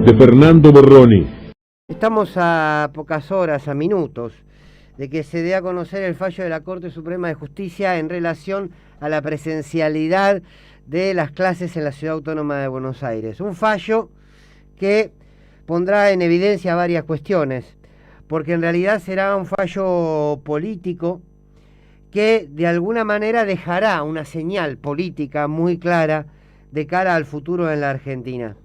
de Fernando Borroni. Estamos a pocas horas, a minutos, de que se dé a conocer el fallo de la Corte Suprema de Justicia en relación a la presencialidad de las clases en la Ciudad Autónoma de Buenos Aires. Un fallo que pondrá en evidencia varias cuestiones, porque en realidad será un fallo político que de alguna manera dejará una señal política muy clara de cara al futuro en la Argentina.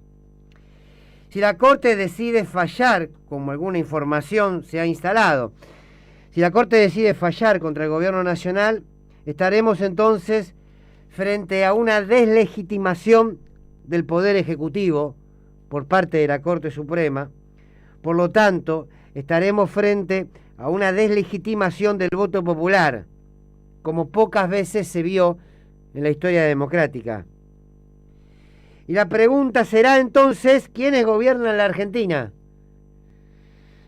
Si la Corte decide fallar, como alguna información se ha instalado, si la Corte decide fallar contra el Gobierno Nacional, estaremos entonces frente a una deslegitimación del Poder Ejecutivo por parte de la Corte Suprema. Por lo tanto, estaremos frente a una deslegitimación del voto popular, como pocas veces se vio en la historia democrática. Y la pregunta será entonces, ¿quiénes gobiernan la Argentina?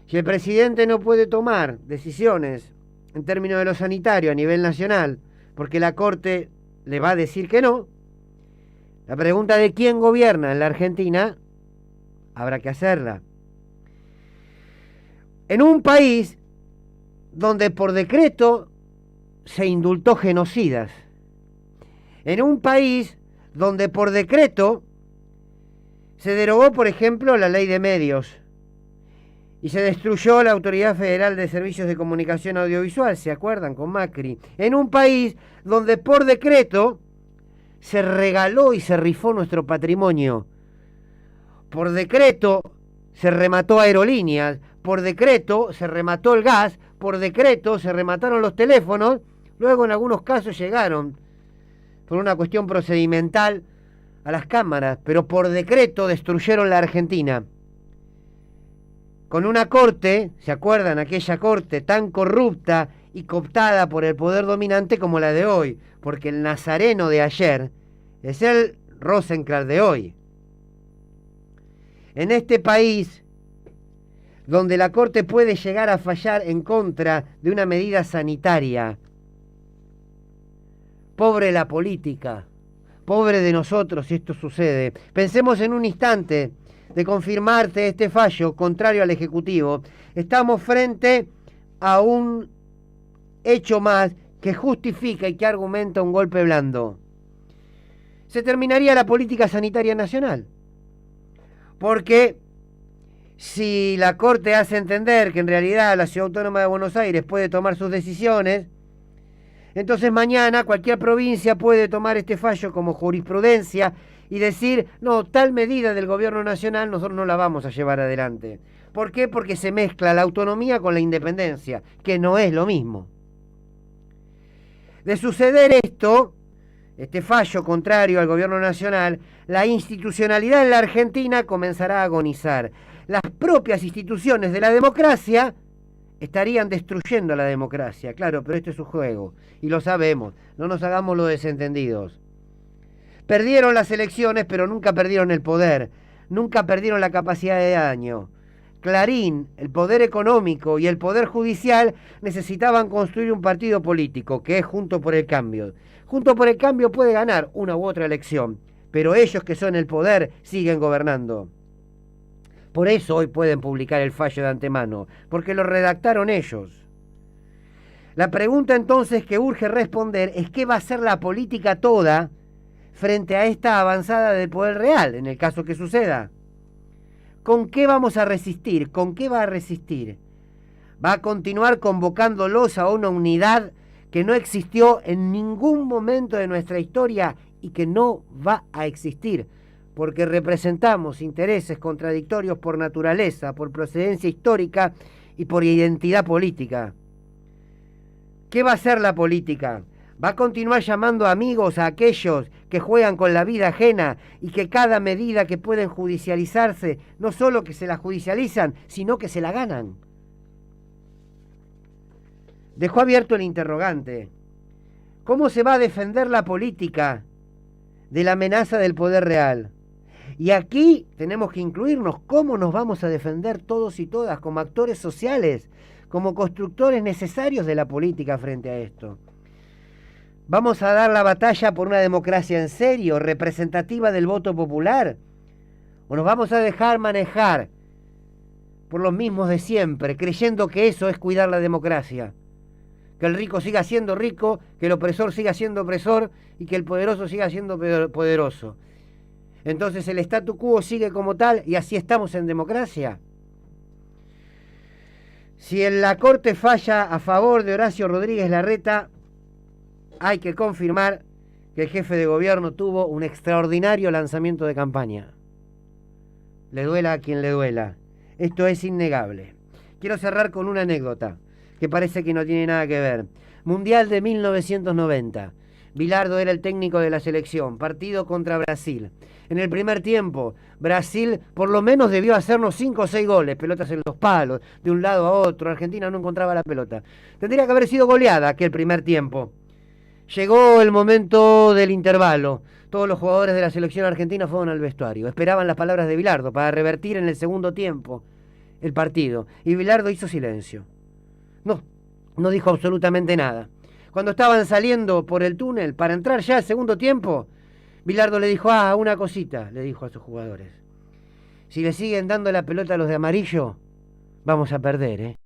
Si el presidente no puede tomar decisiones en términos de lo sanitario a nivel nacional, porque la Corte le va a decir que no, la pregunta de quién gobierna en la Argentina habrá que hacerla. En un país donde por decreto se indultó genocidas, en un país donde por decreto se derogó, por ejemplo, la ley de medios y se destruyó la Autoridad Federal de Servicios de Comunicación Audiovisual, ¿se acuerdan? Con Macri. En un país donde por decreto se regaló y se rifó nuestro patrimonio. Por decreto se remató aerolíneas, por decreto se remató el gas, por decreto se remataron los teléfonos, luego en algunos casos llegaron por una cuestión procedimental a las cámaras, pero por decreto destruyeron la Argentina. Con una corte, ¿se acuerdan? Aquella corte tan corrupta y cooptada por el poder dominante como la de hoy, porque el nazareno de ayer es el Rosenkrantz de hoy. En este país, donde la corte puede llegar a fallar en contra de una medida sanitaria, pobre la política, pobre de nosotros si esto sucede. Pensemos en un instante de confirmarse este fallo contrario al Ejecutivo. Estamos frente a un hecho más que justifica y que argumenta un golpe blando. Se terminaría la política sanitaria nacional. Porque si la Corte hace entender que en realidad la Ciudad Autónoma de Buenos Aires puede tomar sus decisiones, entonces mañana cualquier provincia puede tomar este fallo como jurisprudencia y decir, no, tal medida del gobierno nacional nosotros no la vamos a llevar adelante. ¿Por qué? Porque se mezcla la autonomía con la independencia, que no es lo mismo. De suceder esto, este fallo contrario al gobierno nacional, la institucionalidad en la Argentina comenzará a agonizar. Las propias instituciones de la democracia estarían destruyendo la democracia, claro, pero esto es un juego, y lo sabemos, no nos hagamos los desentendidos. Perdieron las elecciones, pero nunca perdieron el poder, nunca perdieron la capacidad de daño. Clarín, el poder económico y el poder judicial necesitaban construir un partido político, que es Juntos por el Cambio. Juntos por el Cambio puede ganar una u otra elección, pero ellos que son el poder siguen gobernando. Por eso hoy pueden publicar el fallo de antemano, porque lo redactaron ellos. La pregunta entonces que urge responder es qué va a hacer la política toda frente a esta avanzada del poder real, en el caso que suceda. ¿Con qué vamos a resistir? ¿Con qué va a resistir? ¿Va a continuar convocándolos a una unidad que no existió en ningún momento de nuestra historia y que no va a existir? Porque representamos intereses contradictorios por naturaleza, por procedencia histórica y por identidad política. ¿Qué va a hacer la política? ¿Va a continuar llamando amigos a aquellos que juegan con la vida ajena y que cada medida que pueden judicializarse, no solo que se la judicializan, sino que se la ganan? Dejó abierto el interrogante. ¿Cómo se va a defender la política de la amenaza del poder real? Y aquí tenemos que incluirnos cómo nos vamos a defender todos y todas como actores sociales, como constructores necesarios de la política frente a esto. ¿Vamos a dar la batalla por una democracia en serio, representativa del voto popular? o nos vamos a dejar manejar por los mismos de siempre, creyendo que eso es cuidar la democracia. Que el rico siga siendo rico, que el opresor siga siendo opresor y que el poderoso siga siendo poderoso. Entonces el statu quo sigue como tal y así estamos en democracia. Si en la Corte falla a favor de Horacio Rodríguez Larreta, hay que confirmar que el jefe de gobierno tuvo un extraordinario lanzamiento de campaña. Le duela a quien le duela. Esto es innegable. Quiero cerrar con una anécdota que parece que no tiene nada que ver. Mundial de 1990. Bilardo era el técnico de la selección. Partido contra Brasil. En el primer tiempo, Brasil por lo menos debió hacernos 5 o 6 goles. Pelotas en los palos, de un lado a otro. Argentina no encontraba la pelota. Tendría que haber sido goleada aquel primer tiempo. Llegó el momento del intervalo. Todos los jugadores de la selección argentina fueron al vestuario. Esperaban las palabras de Bilardo para revertir en el segundo tiempo el partido. Y Bilardo hizo silencio. No dijo absolutamente nada. Cuando estaban saliendo por el túnel para entrar ya al segundo tiempo, Bilardo le dijo, una cosita, le dijo a sus jugadores. Si le siguen dando la pelota a los de amarillo, vamos a perder, ¿eh?